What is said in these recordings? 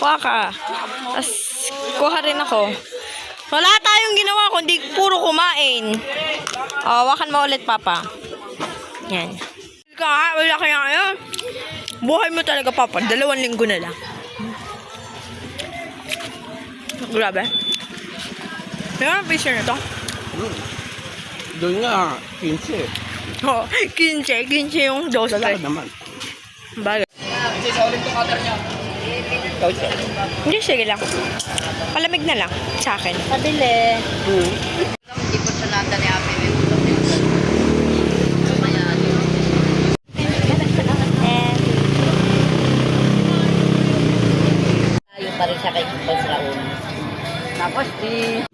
Kuha ka. Tapos, kuha rin ako. Wala tayong ginawa kundi puro kumain. Hawakan mo ulit, Papa. Yan. Wala kaya ngayon. Buhay mo talaga, Papa. 2 linggo na lang. Grabe. Kaya ang piso na to? Doon nga, 15. Oo, 15 yung dose. Wala naman. Bagay. Hindi, sige lang. Palamig na lang sa akin. Pabili. Hindi po siya nanda ni Ate. Ayaw pa rin siya kay Kupon sila una. Tapos di...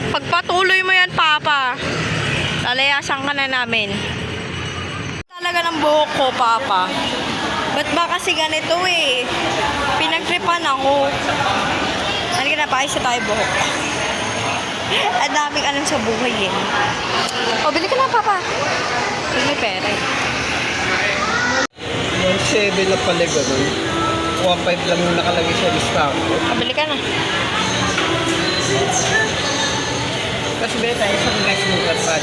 Pagpatuloy mo yan, Papa. Lalayasan ka na namin. Talaga ng buhok ko, Papa. Ba't ba kasi ganito eh? Pinagtripan ako. Ano ka na, paayos na tayo buhok. Ang daming alam sa buhay eh. O, bili ka na, Papa. Kung may pera eh. Yung 7 na pala ganun. 1.5 lang yung nakalagay sa listahan ko. O, bili ka na. Kasi beta, isang guys mo katpan.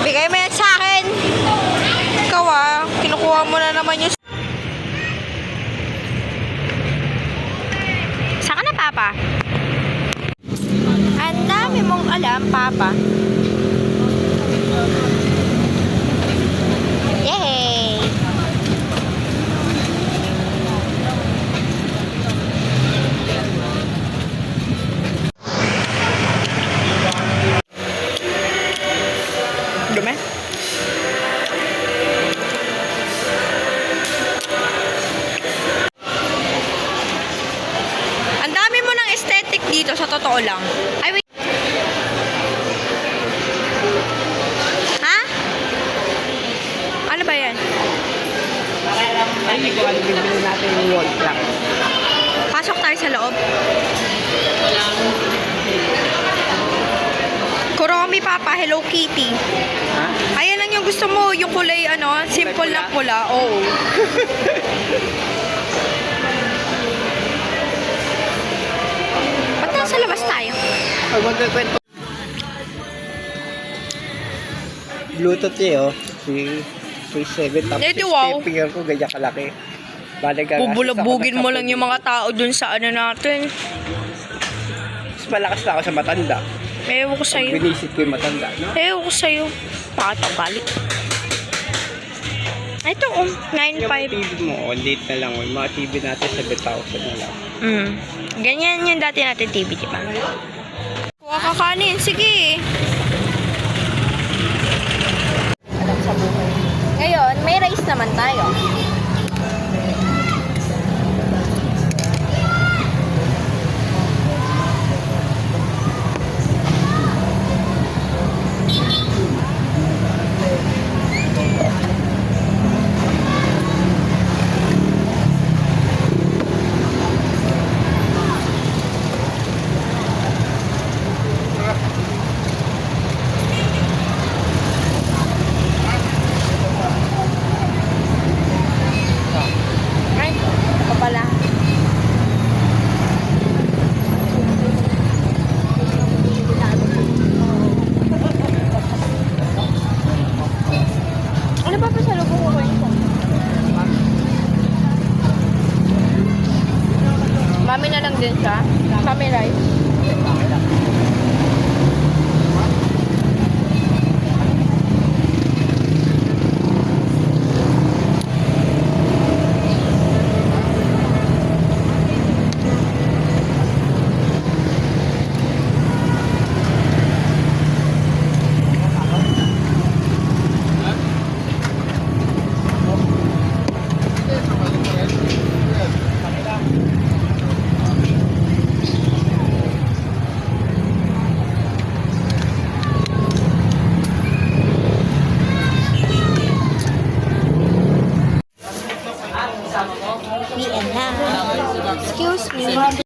Bigay mo yan sa akin. Ikaw kinukuha mo na naman yung... Saan ka na, Papa? Ang dami mong alam, Papa. Yay! Dumi? Ang dami mo ng aesthetic dito, sa totoo lang. Ay, wait. Ha? Ano ba yan? Ay, hindi ko alam, bibili natin yung wall clock. Pasok tayo sa loob. Kuromi, Papa. Hello Kitty. Ha? Ayan lang yung gusto mo. Yung kulay, simple na pula. Oo. Ba't nasa labas tayo? Ay, magkakwento. Bluetooth eh, oh. Si 7 tapos Edi, wow. finger ko ganyan kalaki. Bubulabugin mo lang yung mga tao dun sa natin. Mas malakas na ako sa matanda. Ewan ko sa'yo. Binisit ko yung matanda. Ewan ko sa'yo. Bakit ang galit? Ito, Yung 9.5. TV mo, late na lang. Yung mga TV natin, 7,000 na lang. Ganyan yung dati natin TV, di ba? Kuha ka kanin. Sige. Alam sa buhay. Ngayon, may rice naman tayo. Mami na lang din siya. Mami rice. Excuse me.